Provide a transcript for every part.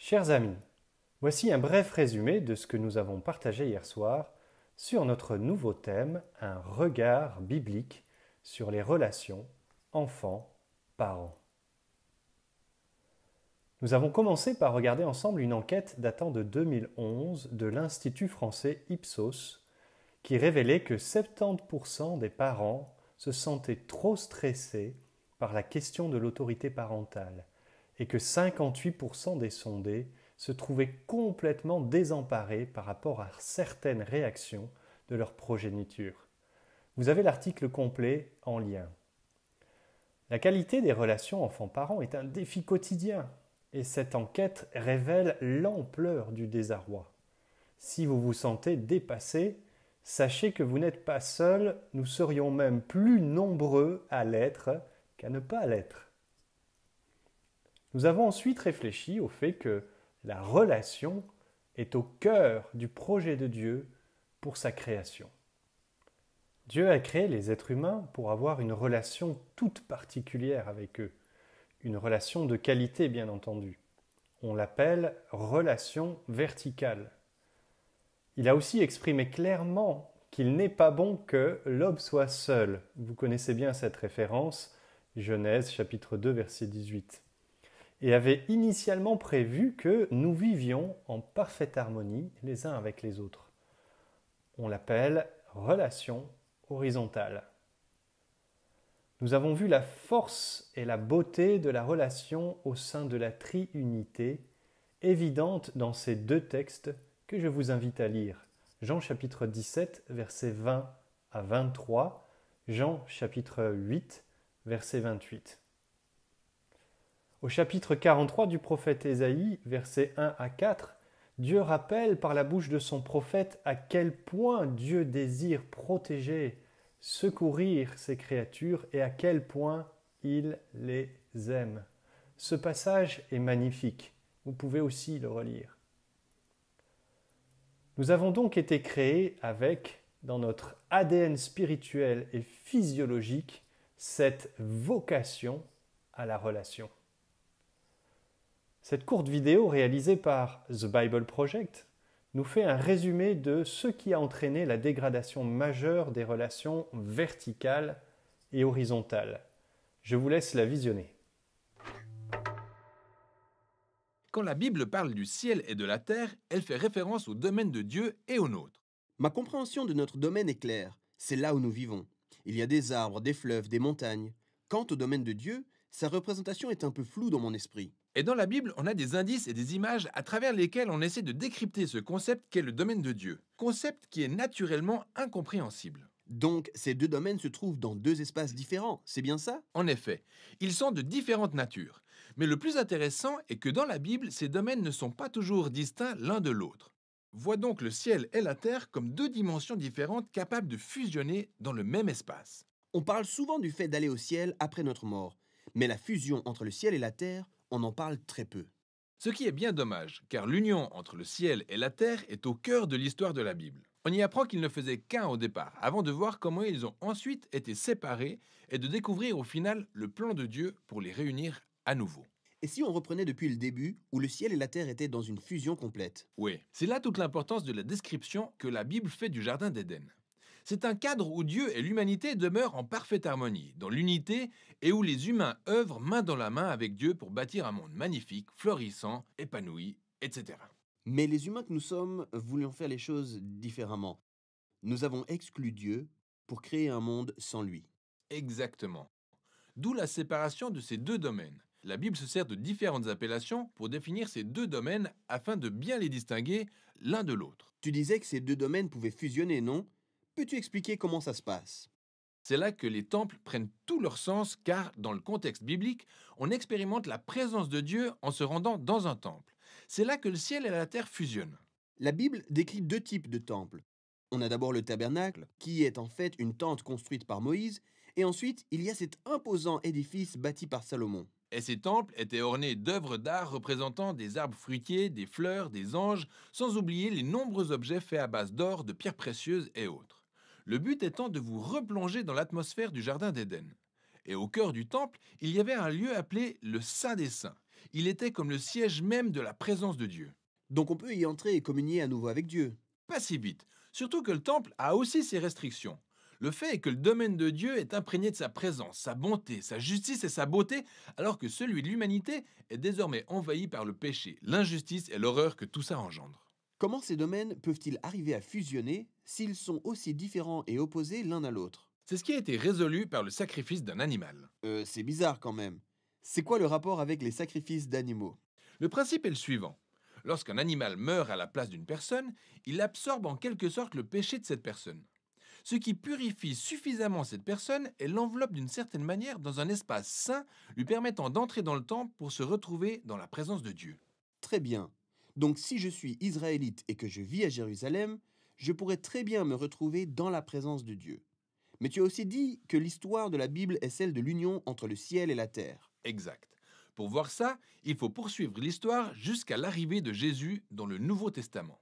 Chers amis, voici un bref résumé de ce que nous avons partagé hier soir sur notre nouveau thème, un regard biblique sur les relations enfants-parents. Nous avons commencé par regarder ensemble une enquête datant de 2011 de l'Institut français Ipsos qui révélait que 70% des parents se sentaient trop stressés par la question de l'autorité parentale et que 58% des sondés se trouvaient complètement désemparés par rapport à certaines réactions de leur progéniture. Vous avez l'article complet en lien. La qualité des relations enfants-parents est un défi quotidien et cette enquête révèle l'ampleur du désarroi. Si vous vous sentez dépassé, sachez que vous n'êtes pas seul, nous serions même plus nombreux à l'être qu'à ne pas l'être. Nous avons ensuite réfléchi au fait que la relation est au cœur du projet de Dieu pour sa création. Dieu a créé les êtres humains pour avoir une relation toute particulière avec eux, une relation de qualité bien entendu. On l'appelle relation verticale. Il a aussi exprimé clairement qu'il n'est pas bon que l'homme soit seul. Vous connaissez bien cette référence, Genèse chapitre 2 verset 18. Et avait initialement prévu que nous vivions en parfaite harmonie les uns avec les autres. On l'appelle relation horizontale. Nous avons vu la force et la beauté de la relation au sein de la triunité, évidente dans ces deux textes que je vous invite à lire. Jean chapitre 17, versets 20 à 23, Jean chapitre 8, verset 28. Au chapitre 43 du prophète Ésaïe, versets 1 à 4, Dieu rappelle par la bouche de son prophète à quel point Dieu désire protéger, secourir ses créatures et à quel point il les aime. Ce passage est magnifique, vous pouvez aussi le relire. Nous avons donc été créés avec, dans notre ADN spirituel et physiologique, cette vocation à la relation. Cette courte vidéo réalisée par The Bible Project nous fait un résumé de ce qui a entraîné la dégradation majeure des relations verticales et horizontales. Je vous laisse la visionner. Quand la Bible parle du ciel et de la terre, elle fait référence au domaine de Dieu et au nôtre. Ma compréhension de notre domaine est claire. C'est là où nous vivons. Il y a des arbres, des fleuves, des montagnes. Quant au domaine de Dieu, sa représentation est un peu floue dans mon esprit. Et dans la Bible, on a des indices et des images à travers lesquels on essaie de décrypter ce concept qu'est le domaine de Dieu. Concept qui est naturellement incompréhensible. Donc, ces deux domaines se trouvent dans deux espaces différents, c'est bien ça? En effet, ils sont de différentes natures. Mais le plus intéressant est que dans la Bible, ces domaines ne sont pas toujours distincts l'un de l'autre. Vois donc le ciel et la terre comme deux dimensions différentes capables de fusionner dans le même espace. On parle souvent du fait d'aller au ciel après notre mort, mais la fusion entre le ciel et la terre, on en parle très peu. Ce qui est bien dommage, car l'union entre le ciel et la terre est au cœur de l'histoire de la Bible. On y apprend qu'ils ne faisaient qu'un au départ, avant de voir comment ils ont ensuite été séparés et de découvrir au final le plan de Dieu pour les réunir à nouveau. Et si on reprenait depuis le début, où le ciel et la terre étaient dans une fusion complète? Oui, c'est là toute l'importance de la description que la Bible fait du Jardin d'Éden. C'est un cadre où Dieu et l'humanité demeurent en parfaite harmonie, dans l'unité, et où les humains œuvrent main dans la main avec Dieu pour bâtir un monde magnifique, florissant, épanoui, etc. Mais les humains que nous sommes voulions faire les choses différemment. Nous avons exclu Dieu pour créer un monde sans lui. Exactement. D'où la séparation de ces deux domaines. La Bible se sert de différentes appellations pour définir ces deux domaines afin de bien les distinguer l'un de l'autre. Tu disais que ces deux domaines pouvaient fusionner, non? Peux-tu expliquer comment ça se passe? C'est là que les temples prennent tout leur sens car, dans le contexte biblique, on expérimente la présence de Dieu en se rendant dans un temple. C'est là que le ciel et la terre fusionnent. La Bible décrit deux types de temples. On a d'abord le tabernacle, qui est en fait une tente construite par Moïse, et ensuite il y a cet imposant édifice bâti par Salomon. Et ces temples étaient ornés d'œuvres d'art représentant des arbres fruitiers, des fleurs, des anges, sans oublier les nombreux objets faits à base d'or, de pierres précieuses et autres. Le but étant de vous replonger dans l'atmosphère du Jardin d'Éden. Et au cœur du temple, il y avait un lieu appelé le Saint des Saints. Il était comme le siège même de la présence de Dieu. Donc on peut y entrer et communier à nouveau avec Dieu. Pas si vite, surtout que le temple a aussi ses restrictions. Le fait est que le domaine de Dieu est imprégné de sa présence, sa bonté, sa justice et sa beauté, alors que celui de l'humanité est désormais envahi par le péché, l'injustice et l'horreur que tout ça engendre. Comment ces domaines peuvent-ils arriver à fusionner s'ils sont aussi différents et opposés l'un à l'autre? C'est ce qui a été résolu par le sacrifice d'un animal. C'est bizarre quand même. C'est quoi le rapport avec les sacrifices d'animaux? Le principe est le suivant. Lorsqu'un animal meurt à la place d'une personne, il absorbe en quelque sorte le péché de cette personne. Ce qui purifie suffisamment cette personne est l'enveloppe d'une certaine manière dans un espace saint lui permettant d'entrer dans le temple pour se retrouver dans la présence de Dieu. Très bien. Donc si je suis israélite et que je vis à Jérusalem, je pourrais très bien me retrouver dans la présence de Dieu. Mais tu as aussi dit que l'histoire de la Bible est celle de l'union entre le ciel et la terre. Exact. Pour voir ça, il faut poursuivre l'histoire jusqu'à l'arrivée de Jésus dans le Nouveau Testament.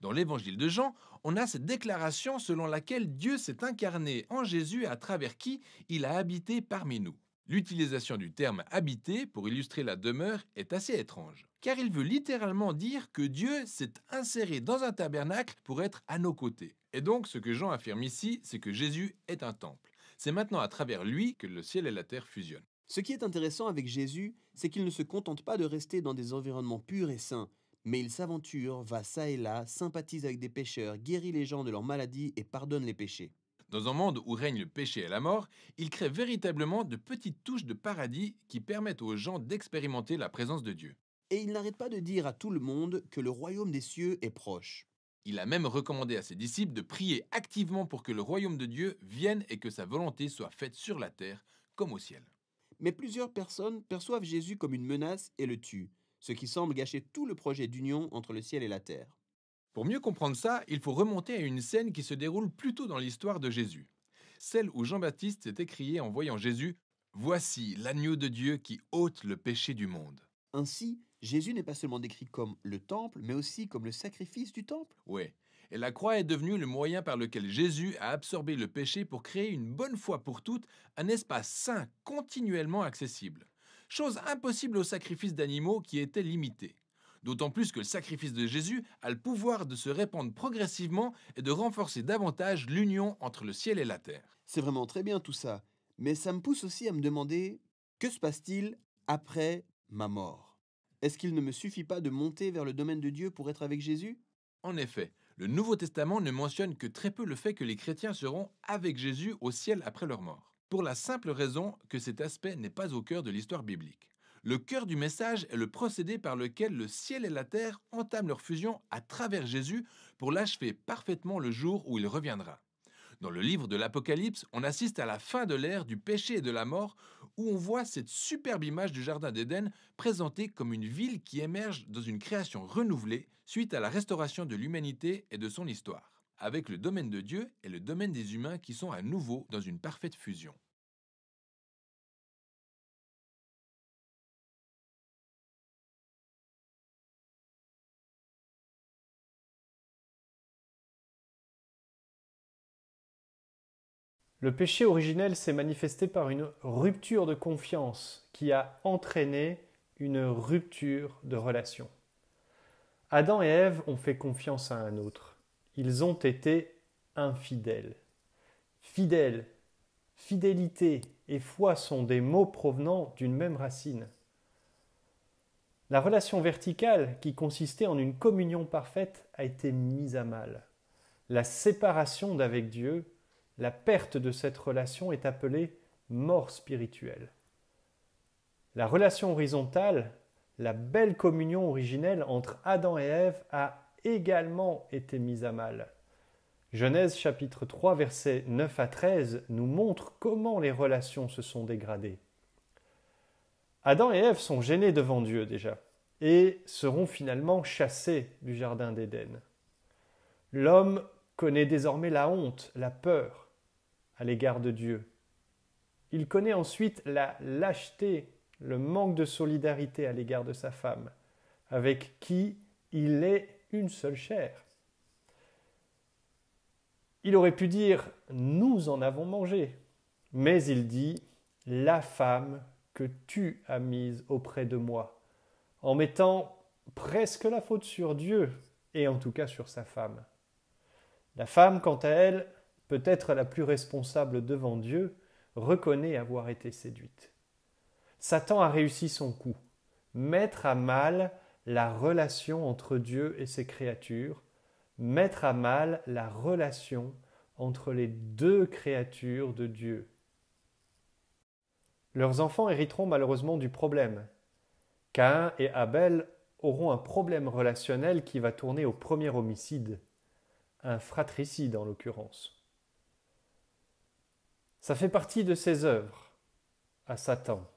Dans l'évangile de Jean, on a cette déclaration selon laquelle Dieu s'est incarné en Jésus à travers qui il a habité parmi nous. L'utilisation du terme « habiter » pour illustrer la demeure est assez étrange, car il veut littéralement dire que Dieu s'est inséré dans un tabernacle pour être à nos côtés. Et donc, ce que Jean affirme ici, c'est que Jésus est un temple. C'est maintenant à travers lui que le ciel et la terre fusionnent. Ce qui est intéressant avec Jésus, c'est qu'il ne se contente pas de rester dans des environnements purs et sains, mais il s'aventure, va ça et là, sympathise avec des pécheurs, guérit les gens de leurs maladies et pardonne les péchés. Dans un monde où règne le péché et la mort, il crée véritablement de petites touches de paradis qui permettent aux gens d'expérimenter la présence de Dieu. Et il n'arrête pas de dire à tout le monde que le royaume des cieux est proche. Il a même recommandé à ses disciples de prier activement pour que le royaume de Dieu vienne et que sa volonté soit faite sur la terre comme au ciel. Mais plusieurs personnes perçoivent Jésus comme une menace et le tuent, ce qui semble gâcher tout le projet d'union entre le ciel et la terre. Pour mieux comprendre ça, il faut remonter à une scène qui se déroule plus tôt dans l'histoire de Jésus. Celle où Jean-Baptiste s'est écrié en voyant Jésus « Voici l'agneau de Dieu qui ôte le péché du monde ». Ainsi, Jésus n'est pas seulement décrit comme le temple, mais aussi comme le sacrifice du temple. Ouais, et la croix est devenue le moyen par lequel Jésus a absorbé le péché pour créer une bonne fois pour toutes un espace saint continuellement accessible. Chose impossible au sacrifice d'animaux qui était limité. D'autant plus que le sacrifice de Jésus a le pouvoir de se répandre progressivement et de renforcer davantage l'union entre le ciel et la terre. C'est vraiment très bien tout ça, mais ça me pousse aussi à me demander, que se passe-t-il après ma mort? Est-ce qu'il ne me suffit pas de monter vers le domaine de Dieu pour être avec Jésus? En effet, le Nouveau Testament ne mentionne que très peu le fait que les chrétiens seront avec Jésus au ciel après leur mort, pour la simple raison que cet aspect n'est pas au cœur de l'histoire biblique. Le cœur du message est le procédé par lequel le ciel et la terre entament leur fusion à travers Jésus pour l'achever parfaitement le jour où il reviendra. Dans le livre de l'Apocalypse, on assiste à la fin de l'ère du péché et de la mort, où on voit cette superbe image du Jardin d'Éden présentée comme une ville qui émerge dans une création renouvelée suite à la restauration de l'humanité et de son histoire, avec le domaine de Dieu et le domaine des humains qui sont à nouveau dans une parfaite fusion. Le péché originel s'est manifesté par une rupture de confiance qui a entraîné une rupture de relation. Adam et Ève ont fait confiance à un autre. Ils ont été infidèles. Fidèle, fidélité et foi sont des mots provenant d'une même racine. La relation verticale, qui consistait en une communion parfaite, a été mise à mal. La séparation d'avec Dieu, la perte de cette relation est appelée mort spirituelle. La relation horizontale, la belle communion originelle entre Adam et Ève a également été mise à mal. Genèse chapitre 3 versets 9 à 13 nous montre comment les relations se sont dégradées. Adam et Ève sont gênés devant Dieu déjà et seront finalement chassés du jardin d'Éden. L'homme connaît désormais la honte, la peur à l'égard de Dieu. Il connaît ensuite la lâcheté, le manque de solidarité à l'égard de sa femme, avec qui il est une seule chair. Il aurait pu dire « nous en avons mangé », mais il dit « la femme que tu as mise auprès de moi, en mettant presque la faute sur Dieu, et en tout cas sur sa femme. La femme, quant à elle, peut-être la plus responsable devant Dieu, reconnaît avoir été séduite. Satan a réussi son coup, mettre à mal la relation entre Dieu et ses créatures, mettre à mal la relation entre les deux créatures de Dieu. Leurs enfants hériteront malheureusement du problème. Caïn et Abel auront un problème relationnel qui va tourner au premier homicide, un fratricide en l'occurrence. Ça fait partie de ses œuvres à Satan,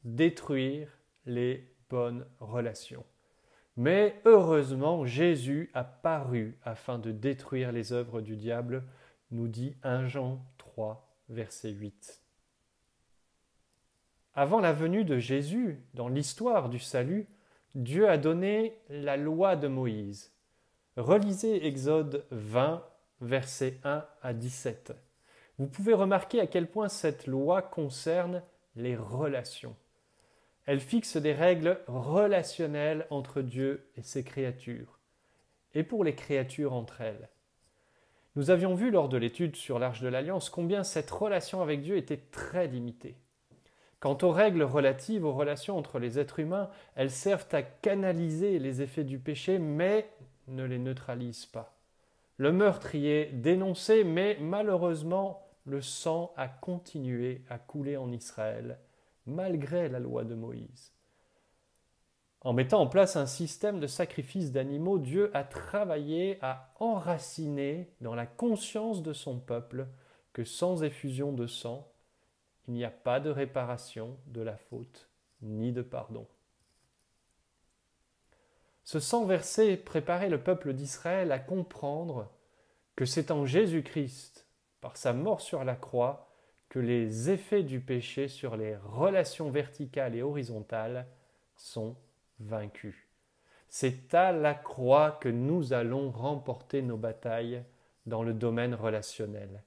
détruire les bonnes relations. Mais heureusement, Jésus a paru afin de détruire les œuvres du diable, nous dit 1 Jean 3, verset 8. Avant la venue de Jésus, dans l'histoire du salut, Dieu a donné la loi de Moïse. Relisez Exode 20, versets 1 à 17. Vous pouvez remarquer à quel point cette loi concerne les relations. Elle fixe des règles relationnelles entre Dieu et ses créatures, et pour les créatures entre elles. Nous avions vu lors de l'étude sur l'Arche de l'Alliance combien cette relation avec Dieu était très limitée. Quant aux règles relatives aux relations entre les êtres humains, elles servent à canaliser les effets du péché, mais ne les neutralisent pas. Le meurtrier dénoncé, mais malheureusement, le sang a continué à couler en Israël, malgré la loi de Moïse. En mettant en place un système de sacrifice d'animaux, Dieu a travaillé à enraciner dans la conscience de son peuple que sans effusion de sang, il n'y a pas de réparation de la faute ni de pardon. Ce sang versé préparait le peuple d'Israël à comprendre que c'est en Jésus-Christ, par sa mort sur la croix, que les effets du péché sur les relations verticales et horizontales sont vaincus. C'est à la croix que nous allons remporter nos batailles dans le domaine relationnel.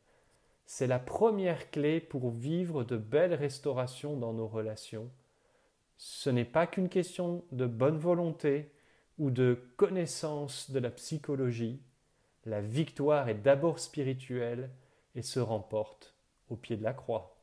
C'est la première clé pour vivre de belles restaurations dans nos relations. Ce n'est pas qu'une question de bonne volonté ou de connaissance de la psychologie. La victoire est d'abord spirituelle et se remporte au pied de la croix.